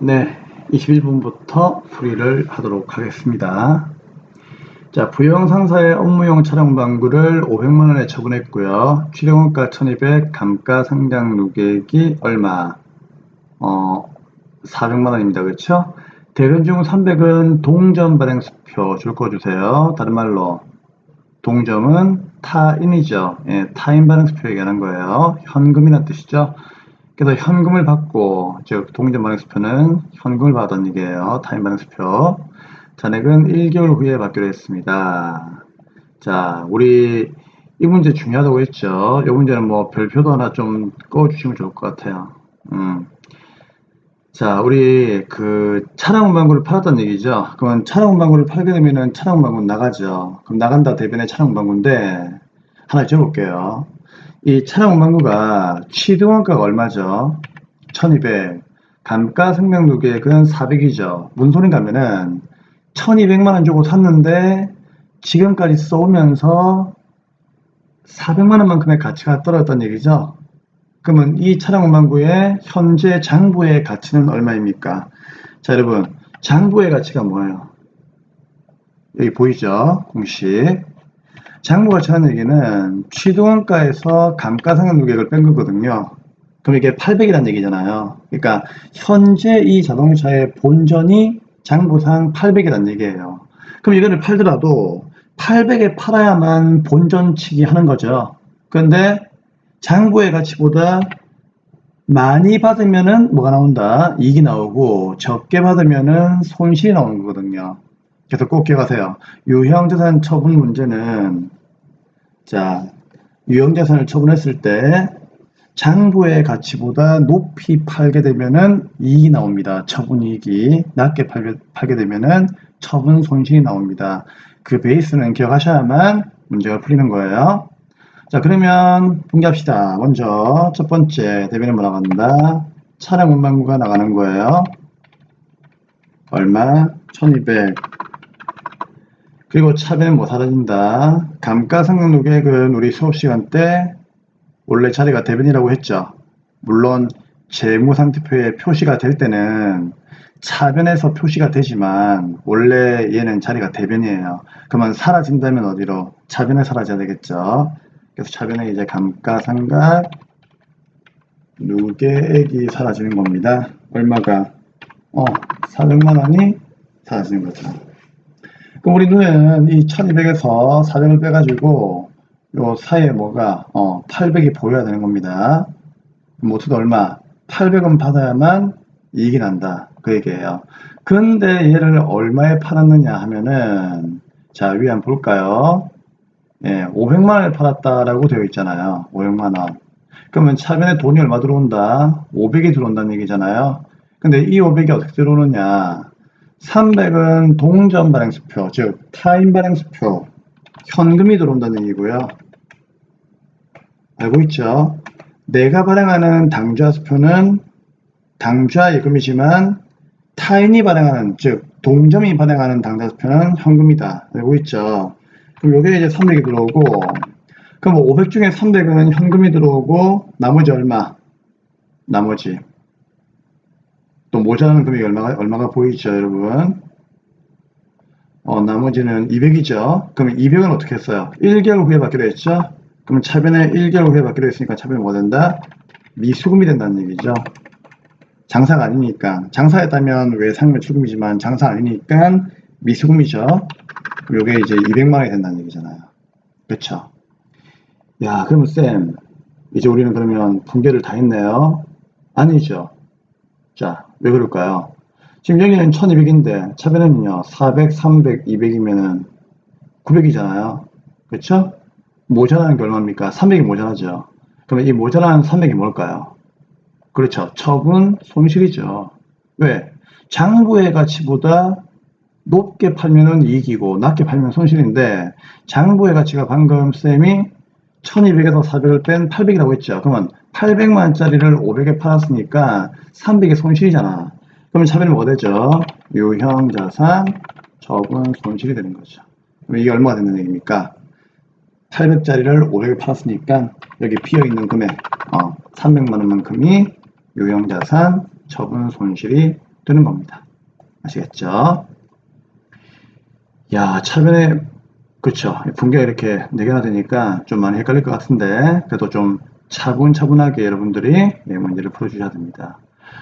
네, 21분부터 풀이를 하도록 하겠습니다. 자, 부영 상사의 업무용 차량 방구를 500만원에 처분했고요. 취득원가 1200, 감가상각 누계액이 얼마? 400만원입니다. 그렇죠? 대금 중 300은 동점 발행수표 줄 거 주세요. 다른 말로 동점은 타인이죠. 예, 타인 발행수표 얘기하는 거예요. 현금이란 뜻이죠. 그래서 현금을 받고, 즉 동점 발행수표는 현금을 받은 얘기예요. 타인 발행수표. 잔액은 1개월 후에 받기로 했습니다. 자, 우리 이 문제 중요하다고 했죠. 이 문제는 뭐 별표도 하나 좀 꺼주시면 좋을 것 같아요. 자, 우리 그 차량 운반구를 팔았던 얘기죠. 그러면 차량 운반구를 팔게 되면은 차량 운반구 나가죠. 그럼 나간다 대변의 차량 운반구인데 하나 적어볼게요. 이 차량 운반구가 취득원가가 얼마죠? 1200. 감가상각 누계액은 400이죠. 무슨 소린가 하면은 1200만원 주고 샀는데 지금까지 써오면서 400만원만큼의 가치가 떨어졌다는 얘기죠. 그러면 이 차량 운반구의 현재 장부의 가치는 얼마입니까? 자, 여러분, 장부의 가치가 뭐예요? 여기 보이죠? 공식. 장부 가치라는 얘기는 취득원가에서 감가상각 누계액을 뺀 거거든요. 그럼 이게 800이라는 얘기잖아요. 그러니까 현재 이 자동차의 본전이 장부상 800이라는 얘기예요. 그럼 이거를 팔더라도 800에 팔아야만 본전치기 하는 거죠. 그런데 장부의 가치보다 많이 받으면은 뭐가 나온다? 이익이 나오고 적게 받으면은 손실이 나오는 거거든요. 그래서 꼭 기억하세요. 유형자산 처분 문제는 자, 유형자산을 처분했을 때 장부의 가치보다 높이 팔게 되면은 이익이 나옵니다. 처분이익이 낮게 팔게 되면은 처분 손실이 나옵니다. 그 베이스는 기억하셔야만 문제가 풀리는 거예요. 자, 그러면 분개합시다. 먼저 첫 번째 대변에 뭐 나간다? 차량 운반구가 나가는 거예요. 얼마? 1200. 그리고 차변은 뭐 사라진다? 감가상각 누계액은 우리 수업 시간 때 원래 자리가 대변이라고 했죠. 물론 재무상태표에 표시가 될 때는 차변에서 표시가 되지만 원래 얘는 자리가 대변이에요. 그러면 사라진다면 어디로? 차변에 사라져야 되겠죠. 그래서 차변에 이제 감가상각 누계액이 사라지는 겁니다. 얼마가? 400만 원이 사라지는 거죠. 그럼 우리 눈에는 이 1200에서 400을 빼가지고 요 사이에 뭐가 800이 보여야 되는 겁니다. 모두 얼마? 800원 받아야만 이익이 난다. 그 얘기예요. 근데 얘를 얼마에 팔았느냐 하면은 자, 위에 한번 볼까요? 예, 500만 원에 팔았다라고 되어 있잖아요. 500만 원. 그러면 차변에 돈이 얼마 들어온다? 500이 들어온다는 얘기잖아요. 근데 이 500이 어떻게 들어오느냐? 300은 동전 발행수표, 즉 타인 발행수표, 현금이 들어온다는 얘기고요. 알고 있죠? 내가 발행하는 당좌 수표는 당좌 예금이지만 타인이 발행하는, 즉 동점이 발행하는 당좌 수표는 현금이다. 알고 있죠? 그럼 여기에 이제 300이 들어오고, 그럼 500 중에 300은 현금이 들어오고 나머지 얼마? 나머지 또 모자라는 금액이 얼마가 보이죠, 여러분? 나머지는 200이죠. 그럼 200은 어떻게 했어요? 1개월 후에 받기로 했죠? 그럼 차변에 1개월 후에 받기로 했으니까 차변이 뭐 된다? 미수금이 된다는 얘기죠. 장사가 아니니까. 장사했다면 왜 상면 출금이지만 장사 아니니까 미수금이죠. 그럼 요게 이제 200만 원이 된다는 얘기잖아요. 그쵸? 야, 그럼 쌤, 이제 우리는 그러면 분배를 다 했네요. 아니죠. 자, 왜 그럴까요? 지금 여기는 1200인데 차변에는요 400, 300, 200이면은 900이잖아요. 그렇죠? 모자라는 게 얼마입니까? 300이 모자라죠. 그러면 이 모자란 300이 뭘까요? 그렇죠. 처분 손실이죠. 왜? 장부의 가치보다 높게 팔면은 이익이고 낮게 팔면 손실인데 장부의 가치가 방금 쌤이 1200에서 400을 뺀 800이라고 했죠. 그러면 800만원짜리를 500에 팔았으니까 300의 손실이잖아. 그러면 차변이 뭐가 되죠? 유형자산 처분 손실이 되는 거죠. 그럼 이게 얼마가 되는 얘기입니까? 800짜리를 500에 팔았으니까 여기 비어있는 금액 300만원만큼이 유형자산 처분 손실이 되는 겁니다. 아시겠죠? 야, 차변에, 그쵸. 분계가 이렇게 4개나 되니까 좀 많이 헷갈릴 것 같은데, 그래도 좀 차분차분하게 여러분들이 문제를 풀어주셔야 됩니다.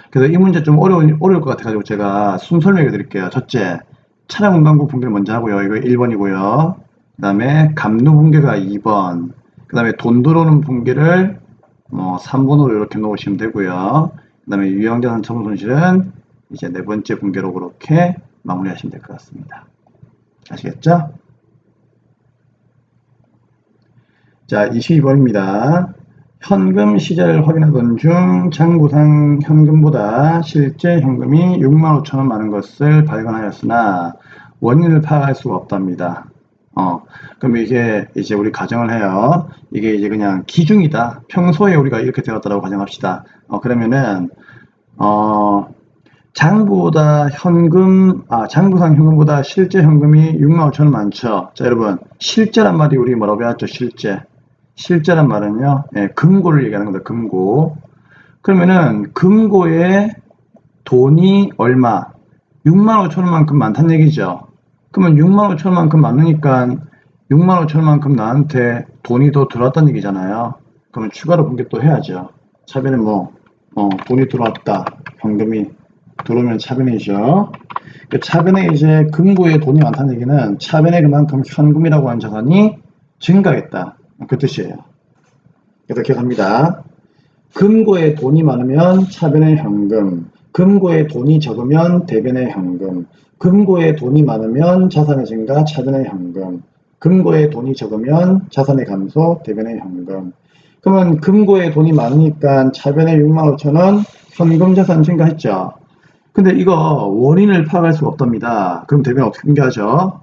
그래서 이 문제 좀 어려울 것 같아가지고 제가 순 설명해 드릴게요. 첫째, 차량 운반구 분계를 먼저 하고요. 이거 1번이고요. 그 다음에 감루 분계가 2번. 그 다음에 돈 들어오는 분계를 3번으로 이렇게 놓으시면 되고요. 그 다음에 유형자산 처분 손실은 이제 4번째 분계로 그렇게 마무리하시면 될 것 같습니다. 아시겠죠? 자, 22번입니다. 현금 시자를 확인하던 중 장부상 현금보다 실제 현금이 65,000원 많은 것을 발견하였으나 원인을 파악할 수가 없답니다. 그럼 이게 이제 우리 가정을 해요. 이게 이제 그냥 기중이다. 평소에 우리가 이렇게 되었다고 가정합시다. 그러면은 장부상 현금보다 실제 현금이 65,000원 많죠. 자, 여러분, 실제란 말이 우리 뭐라고 배웠죠? 실제란 말은요, 금고를 얘기하는 겁니다. 금고. 그러면은 금고에 돈이 얼마? 65,000원만큼 많다는 얘기죠. 그러면 65,000원만큼 많으니까 65,000원만큼 나한테 돈이 더 들어왔다는 얘기잖아요. 그러면 추가로 분계 또 해야죠. 차변에 돈이 들어왔다. 현금이 들어오면 차변이죠. 차변에 이제 금고에 돈이 많다는 얘기는 차변에 그만큼 현금이라고 하는 자산이 증가했다. 그 뜻이에요. 그래서 기억합니다. 금고에 돈이 많으면 차변의 현금, 금고에 돈이 적으면 대변의 현금, 금고에 돈이 많으면 자산의 증가, 차변의 현금, 금고에 돈이 적으면 자산의 감소, 대변의 현금. 그러면 금고에 돈이 많으니까 차변에 65,000원, 현금 자산 증가했죠. 근데 이거 원인을 파악할 수가 없답니다. 그럼 대변 어떻게 분개하죠?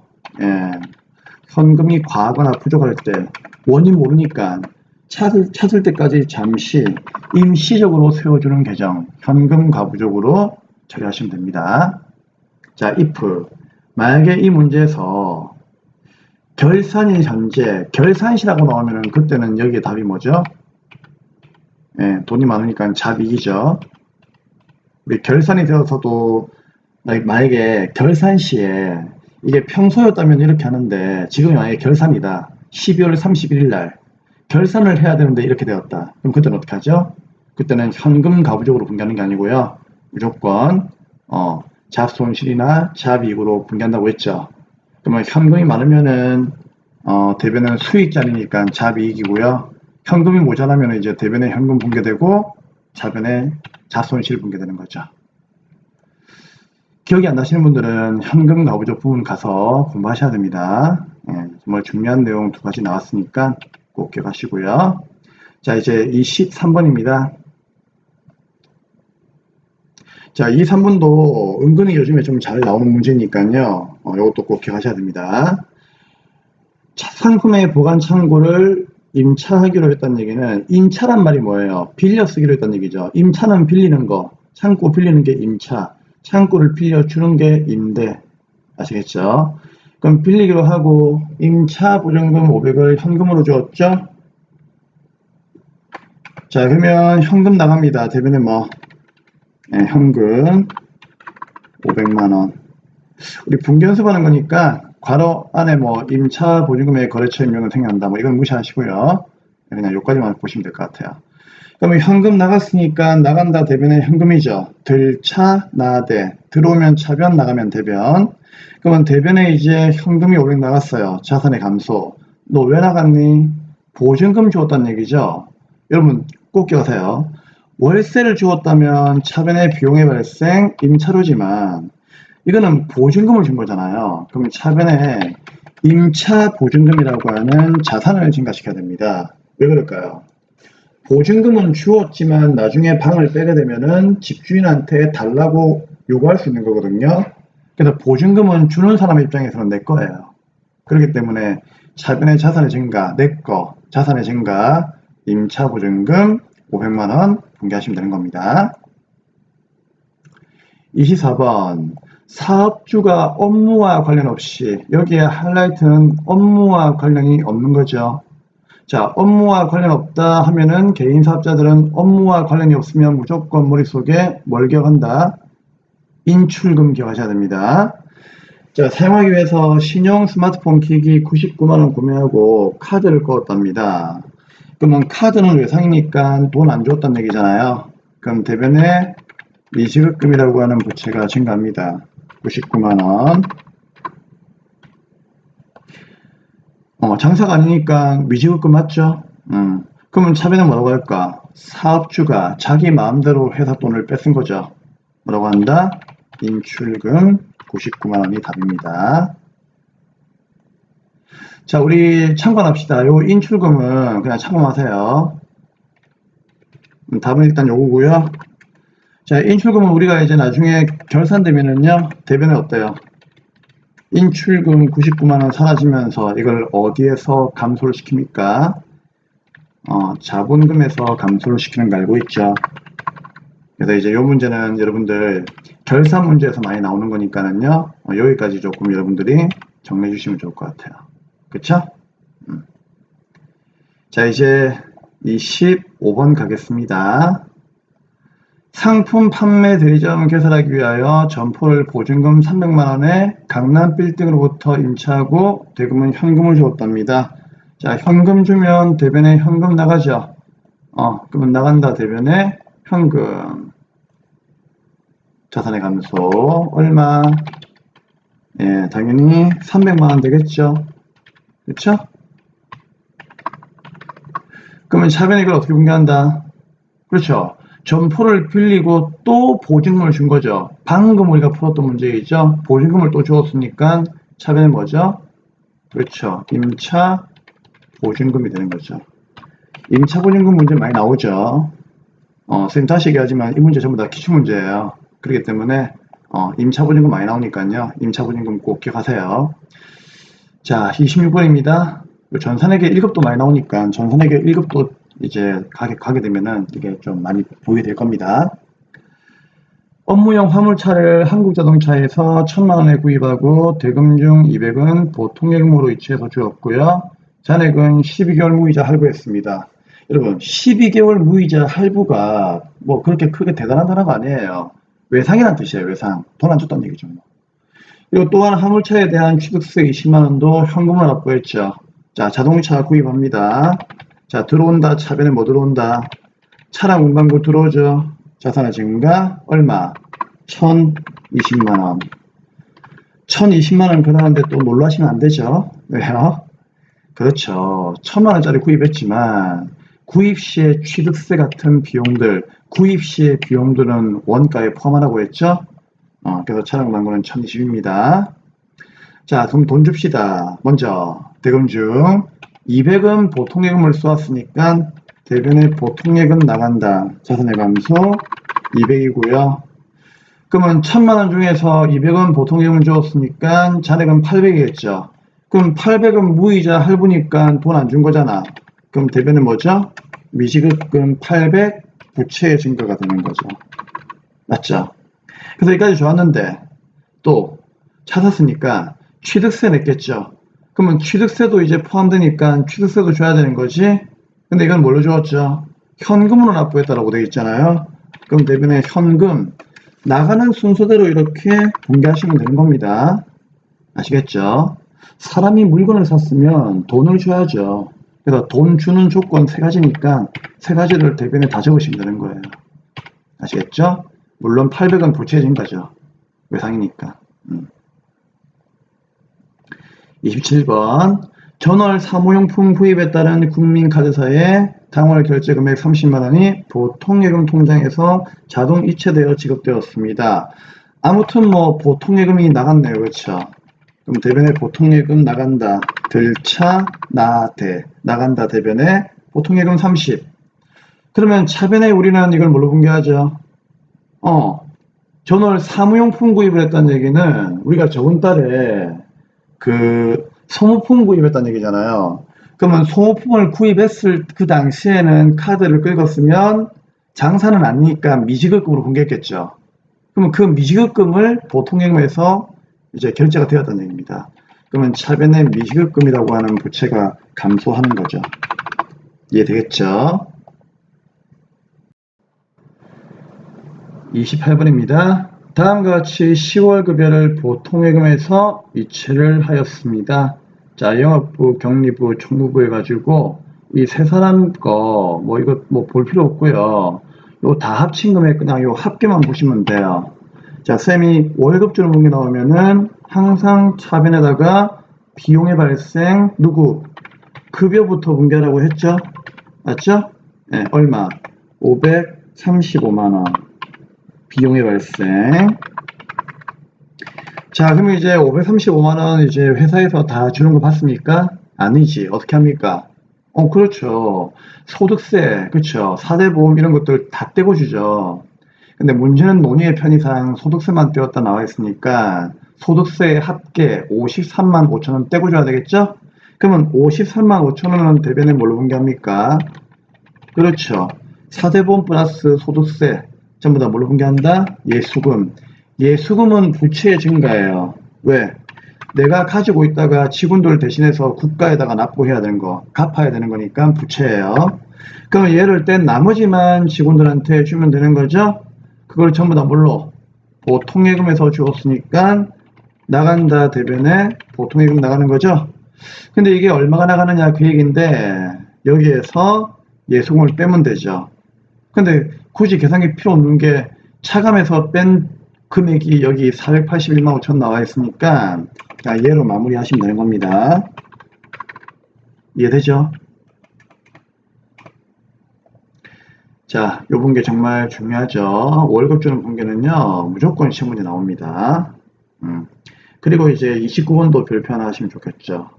현금이 과하거나 부족할 때 원인 모르니까 찾을 때까지 잠시 임시적으로 세워주는 계정 현금 가부족으로 처리하시면 됩니다. 자, if 만약에 이 문제에서 결산일 현재 결산시라고 나오면 그때는 여기에 답이 뭐죠? 돈이 많으니까 잡이익이죠. 우리 결산이 되어서도 만약에 결산시에 이게 평소였다면 이렇게 하는데 지금 만약에 결산이다. 12월 31일 날 결산을 해야 되는데 이렇게 되었다. 그럼 그때는 어떻게 하죠? 그때는 현금 가부족으로 분개하는 게 아니고요. 무조건 잡손실이나 잡이익으로 분개한다고 했죠. 그러면 현금이 많으면은 대변은 수익자리니까 잡이익이고요. 현금이 모자라면 이제 대변에 현금 분개되고 자변에 잡손실 분개되는 거죠. 기억이 안 나시는 분들은 현금 가부족 부분 가서 공부하셔야 됩니다. 정말 중요한 내용 2가지 나왔으니까 꼭 기억하시고요. 자, 이제 23번입니다. 자, 23번도 은근히 요즘에 좀 잘 나오는 문제니까요. 이것도 꼭 기억하셔야 됩니다. 상품의 보관 창고를 임차하기로 했다는 얘기는 임차란 말이 뭐예요? 빌려 쓰기로 했다는 얘기죠. 임차는 빌리는 거, 창고 빌리는 게 임차, 창고를 빌려주는 게 임대. 아시겠죠? 그럼 빌리기로 하고 임차 보증금 500을 현금으로 주었죠? 자, 그러면 현금 나갑니다. 대변에 현금 500만원. 우리 분기 연습하는 거니까 괄호 안에 임차 보증금의 거래처 임명은 생략한다. 이건 무시하시고요. 그냥 여기까지만 보시면 될 것 같아요. 그러면 현금 나갔으니까 나간다 대변의 현금이죠. 들차 나대. 들어오면 차변 나가면 대변. 그러면 대변에 이제 현금이 500 나갔어요. 자산의 감소. 너 왜 나갔니? 보증금 주었다는 얘기죠. 여러분 꼭 기억하세요. 월세를 주었다면 차변의 비용의 발생 임차료지만 이거는 보증금을 준 거잖아요. 그럼 차변에 임차 보증금이라고 하는 자산을 증가시켜야 됩니다. 왜 그럴까요? 보증금은 주었지만 나중에 방을 빼게 되면은 집주인한테 달라고 요구할 수 있는 거거든요. 그래서 보증금은 주는 사람 입장에서는 내 거예요. 그렇기 때문에 차변의 자산의 증가, 내 거, 자산의 증가, 임차 보증금 500만원 분개하시면 되는 겁니다. 24번 사업주가 업무와 관련 없이 여기에 하이라이트는 업무와 관련이 없는 거죠. 자, 업무와 관련 없다 하면은 개인 사업자들은 업무와 관련이 없으면 무조건 머릿속에 뭘 기억한다? 인출금 기억하셔야 됩니다. 자, 사용하기 위해서 신용 스마트폰 기기 99만원 구매하고 카드를 꺼었답니다. 그러면 카드는 외상이니까 돈 안 줬다는 얘기잖아요. 그럼 대변에 미지급금이라고 하는 부채가 증가합니다. 99만원. 장사가 아니니까 미지급금 맞죠? 그러면 차변에 뭐라고 할까? 사업주가 자기 마음대로 회사 돈을 뺏은 거죠. 뭐라고 한다? 인출금 99만원이 답입니다. 자, 우리 참관합시다. 요 인출금은 그냥 참고하세요. 답은 일단 요거고요. 자, 인출금은 우리가 이제 나중에 결산되면은요, 대변에 어때요? 인출금 99만원 사라지면서 이걸 어디에서 감소를 시킵니까? 자본금에서 감소를 시키는 거 알고 있죠? 그래서 이제 요 문제는 여러분들 결산 문제에서 많이 나오는 거니까는요, 여기까지 조금 여러분들이 정리해 주시면 좋을 것 같아요. 그쵸? 자, 이제 이 15번 가겠습니다. 상품 판매 대리점 개설하기 위하여 점포를 보증금 300만원에 강남 빌딩으로부터 임차하고 대금은 현금을 주었답니다. 자, 현금 주면 대변에 현금 나가죠. 그러면 나간다 대변에 현금. 자산의 감소 얼마? 예, 당연히 300만원 되겠죠. 그렇죠? 그러면 차변에 이걸 어떻게 분개한다? 그렇죠. 점포를 빌리고 또 보증금을 준 거죠. 방금 우리가 풀었던 문제이죠. 보증금을 또 주었으니까 차변에 뭐죠? 그렇죠. 임차 보증금이 되는 거죠. 임차 보증금 문제 많이 나오죠. 선생님 다시 얘기하지만 이 문제 전부 다 기출 문제예요. 그렇기 때문에 임차 보증금 많이 나오니까요. 임차 보증금 꼭 기억하세요. 자, 26번입니다. 전산회계 1급도 많이 나오니까 전산회계 1급도 이제 가게 되면은 이게 좀 많이 보게 될 겁니다. 업무용 화물차를 한국자동차에서 1000만원에 구입하고 대금 중 200은 보통예금으로 이체해서 주었고요. 잔액은 12개월 무이자 할부했습니다. 여러분 12개월 무이자 할부가 뭐 그렇게 크게 대단한 단어가 아니에요. 외상이란 뜻이에요. 외상. 돈 안 줬다는 얘기죠. 그리고 또한 화물차에 대한 취득세 20만원도 현금을 납부했죠. 자, 자동차 구입합니다. 자, 들어온다. 차변에 뭐 들어온다? 차량 운반구 들어오죠. 자산의 증가 얼마? 1020만원. 1020만원 그러는데 또 놀라시면 안 되죠. 왜요? 그렇죠. 1000만원짜리 구입했지만 구입 시에 취득세 같은 비용들, 구입 시의 비용들은 원가에 포함하라고 했죠. 그래서 차량 운반구는 1020입니다. 자, 그럼 돈 줍시다. 먼저 대금 중 200은 보통예금을 쏘았으니까 대변에 보통예금 나간다. 자산의 감소 200이고요. 그러면 1000만원 중에서 200은 보통예금을 주었으니까 잔액은 800이겠죠. 그럼 800은 무이자 할부니까 돈 안 준 거잖아. 그럼 대변에 뭐죠? 미지급금 800 부채의 증가가 되는 거죠. 맞죠? 그래서 여기까지 좋았는데 또 차 샀으니까 취득세 냈겠죠. 그러면 취득세도 이제 포함되니까 취득세도 줘야 되는 거지. 근데 이건 뭘로 주었죠? 현금으로 납부했다라고 되어 있잖아요. 그럼 대변에 현금 나가는 순서대로 이렇게 분개하시면 되는 겁니다. 아시겠죠? 사람이 물건을 샀으면 돈을 줘야죠. 그래서 돈 주는 조건 세 가지니까 세 가지를 대변에 다 적으시면 되는 거예요. 아시겠죠? 물론 800은 부채의 증가죠. 외상이니까. 27번 전월 사무용품 구입에 따른 국민카드사의 당월 결제금액 30만원이 보통예금 통장에서 자동 이체되어 지급되었습니다. 아무튼 뭐 보통예금이 나갔네요. 그렇죠? 그럼 대변에 보통예금 나간다. 들차 나대 나간다. 대변에 보통예금 30. 그러면 차변에 우리는 이걸 뭘로 분개하죠? 전월 사무용품 구입을 했다는 얘기는 우리가 저번 달에 그 소모품 구입했다는 얘기잖아요. 그러면 소모품을 구입했을 그 당시에는 카드를 긁었으면 장사는 아니니까 미지급금으로 분개했겠죠. 그러면 그 미지급금을 보통예금에서 이제 결제가 되었다는 얘기입니다. 그러면 차변에 미지급금이라고 하는 부채가 감소하는 거죠. 이해되겠죠? 28번입니다. 다음과 같이 10월 급여를 보통예금에서 이체를 하였습니다. 자, 영업부, 경리부, 총무부 해가지고 이 세 사람 거 뭐 이거 뭐 볼 필요 없고요. 요 다 합친 금액 그냥 요 합계만 보시면 돼요. 자, 쌤이 월급주로 본 게 나오면은 항상 차변에다가 비용의 발생 누구 급여부터 분개하라고 했죠? 맞죠? 네, 얼마? 535만 원. 비용의 발생. 자, 그러면 이제 535만 원 이제 회사에서 다 주는 거 봤습니까? 아니지. 어떻게 합니까? 그렇죠. 소득세, 그렇죠. 사대보험 이런 것들 다 떼고 주죠. 근데 문제는 논의의 편의상 소득세만 떼었다 나와 있으니까 소득세 합계 53만 5천 원 떼고 줘야 되겠죠? 그러면 53만 5천 원은 대변에 뭘로 분개합니까? 그렇죠. 사대보험 플러스 소득세 전부 다 뭘로 분개한다? 예수금. 예수금은 부채의 증가예요. 왜? 내가 가지고 있다가 직원들 대신해서 국가에다가 납부해야 되는 거, 갚아야 되는 거니까 부채예요. 그럼 얘를 뗀 나머지만 직원들한테 주면 되는 거죠? 그걸 전부 다 뭘로? 보통예금에서 주었으니까 나간다 대변에 보통예금 나가는 거죠? 근데 이게 얼마가 나가느냐 그 얘기인데 여기에서 예수금을 빼면 되죠. 근데 굳이 계산기 필요 없는 게 차감해서 뺀 금액이 여기 481만 5천 나와 있으니까 얘로 마무리 하시면 되는 겁니다. 이해되죠? 자, 요 분계 정말 중요하죠. 월급 주는 분계는요, 무조건 시험문제 나옵니다. 그리고 이제 29번도 별표 하나 하시면 좋겠죠.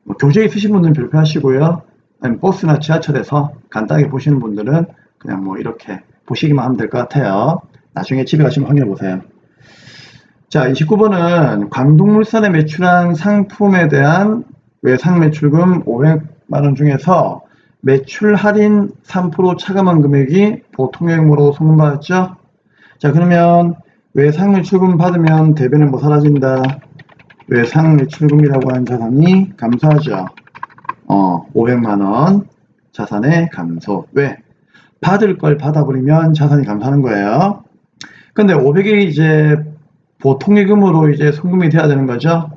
뭐 교재 있으신 분들은 별표 하시고요. 아니면 버스나 지하철에서 간단하게 보시는 분들은 그냥 뭐 이렇게 보시기만 하면 될 것 같아요. 나중에 집에 가시면 확인해 보세요. 자, 29번은 광동물산에 매출한 상품에 대한 외상 매출금 500만원 중에서 매출 할인 3% 차감한 금액이 보통예금으로 송금받았죠? 자, 그러면 외상 매출금 받으면 대변에 뭐 사라진다? 외상 매출금이라고 하는 자산이 감소하죠. 500만원 자산의 감소. 왜? 받을 걸 받아버리면 자산이 감소하는 거예요. 근데 500이 이제 보통예금으로 이제 송금이 돼야 되는 거죠.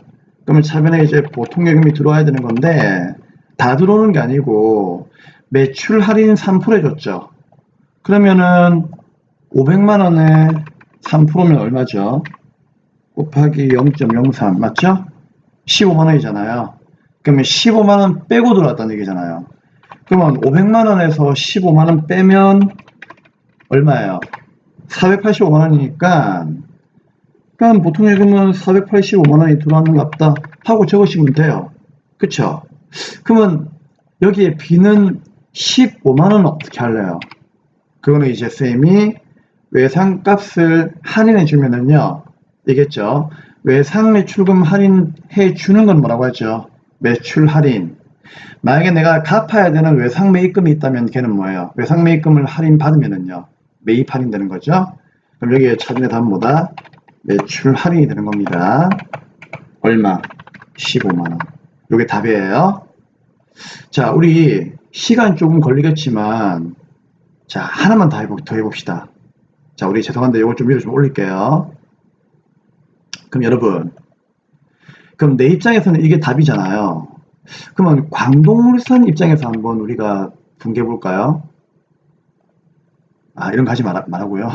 그러면 차변에 이제 보통예금이 들어와야 되는 건데 다 들어오는 게 아니고 매출 할인 3% 해줬죠. 그러면은 500만 원에 3%면 얼마죠? 곱하기 0.03 맞죠? 15만 원이잖아요. 그러면 15만 원 빼고 들어왔다는 얘기잖아요. 그러면 500만 원에서 15만 원 빼면 얼마예요? 485만 원이니까 그럼 보통예금은 485만 원이 들어왔는갑다 하고 적으시면 돼요. 그쵸? 그러면 여기에 B는 15만 원은 어떻게 할래요? 그거는 이제 쌤이 외상값을 할인해 주면은요, 이겠죠? 외상 매출금 할인해 주는 건 뭐라고 하죠? 매출 할인. 만약에 내가 갚아야 되는 외상 매입금이 있다면 걔는 뭐예요? 외상 매입금을 할인 받으면은요, 매입 할인 되는 거죠? 그럼 여기에 차변의 답은 뭐다? 매출 할인이 되는 겁니다. 얼마? 15만 원. 요게 답이에요. 자, 우리 시간 조금 걸리겠지만 자, 하나만 더 해봅시다. 자, 우리 죄송한데 이걸 좀 위로 좀 올릴게요. 그럼 여러분, 그럼 내 입장에서는 이게 답이잖아요. 그러면 광동물산 입장에서 한번 우리가 분개해 볼까요? 이런 거 하지 말라고요.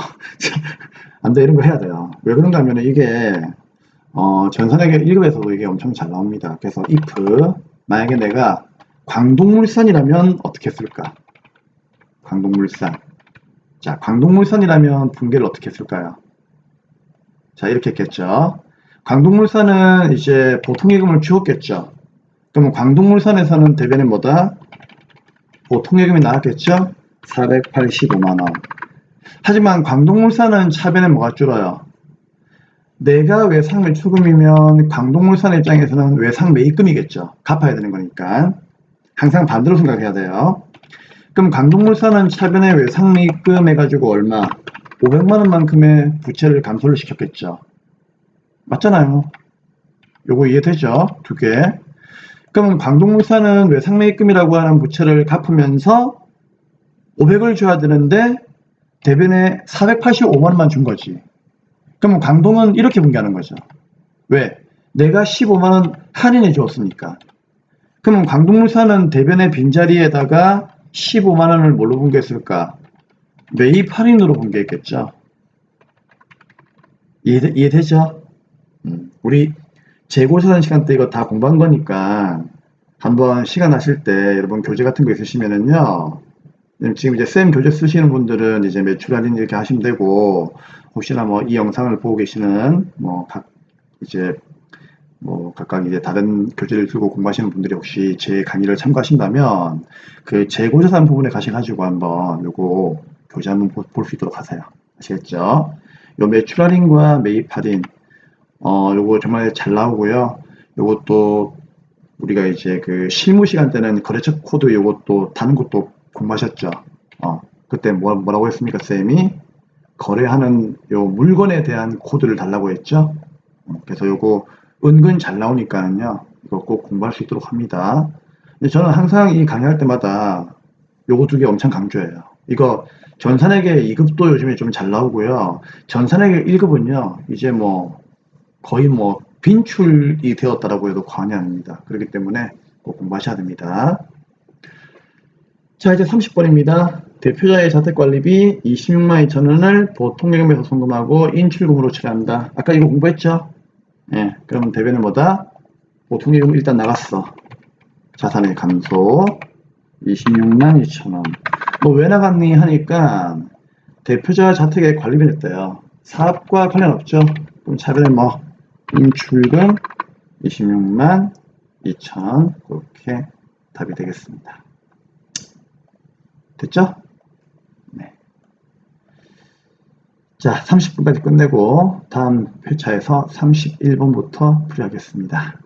안 돼, 이런 거 해야 돼요. 왜 그런가 하면 이게 전산회계 1급에서도 이게 엄청 잘 나옵니다. 그래서 if 만약에 내가 광동물산이라면 어떻게 했을까? 광동물산. 자, 광동물산이라면 분개를 어떻게 했을까요? 자, 이렇게 했겠죠. 광동물산은 이제 보통예금을 주었겠죠. 그러면 광동물산에서는 대변에 뭐다? 보통예금이 나왔겠죠? 485만원. 하지만 광동물산은 차변에 뭐가 줄어요? 내가 외상 매출금이면 광동물산 입장에서는 외상 매입금이겠죠. 갚아야 되는 거니까. 항상 반대로 생각해야 돼요. 그럼 광동물산은 차변에 외상 매입금 해가지고 얼마? 500만원만큼의 부채를 감소를 시켰겠죠. 맞잖아요. 요거 이해되죠? 두 개. 그러면 광동물산은 외상 매입금이라고 하는 부채를 갚으면서 500을 줘야 되는데 대변에 485만원만 준 거지. 그러면 강동은 이렇게 분개하는 거죠. 왜? 내가 15만원 할인해 줬으니까. 그러면 광동물산은 대변의 빈자리에다가 15만원을 뭘로 분개했을까? 매입 할인으로 분개했겠죠. 이해되죠? 우리 재고사선 시간 때 이거 다 공부한 거니까 한번 시간 나실 때 여러분 교재 같은 거 있으시면은요. 지금 이제 쌤 교재 쓰시는 분들은 이제 매출 할인 이렇게 하시면 되고, 혹시나 뭐 이 영상을 보고 계시는 이제 각각 이제 다른 교재를 들고 공부하시는 분들이 혹시 제 강의를 참고하신다면 그 재고자산 부분에 가셔가지고 한번 요거 교재 한번 볼 수 있도록 하세요. 아시겠죠? 요 매출 할인과 매입 할인 요거 정말 잘 나오고요. 요것도 우리가 이제 그 실무 시간 때는 거래처 코드 요것도 다른 것도 공부하셨죠. 그때 뭐라고 했습니까, 쌤이? 거래하는 요 물건에 대한 코드를 달라고 했죠. 그래서 요거 은근 잘 나오니까요. 이거 꼭 공부할 수 있도록 합니다. 근데 저는 항상 이 강의할 때마다 요거 두 개 엄청 강조해요. 이거 전산회계 2급도 요즘에 좀 잘 나오고요. 전산회계 1급은요, 이제 거의 빈출이 되었다라고 해도 과언이 아닙니다. 그렇기 때문에 꼭 공부하셔야 됩니다. 자, 이제 30번입니다. 대표자의 자택관리비 26만 2천원을 보통예금에서 송금하고 인출금으로 처리한다. 아까 이거 공부했죠? 예, 그러면 대변은 뭐다? 보통예금 일단 나갔어. 자산의 감소 26만 2천원. 왜 나갔니 하니까 대표자 자택의 관리비 냈대요. 사업과 관련 없죠? 그럼 차라리 인출금 26만 2천 그렇게 답이 되겠습니다. 됐죠? 네. 자, 30분까지 끝내고 다음 회차에서 31번부터 풀이하겠습니다.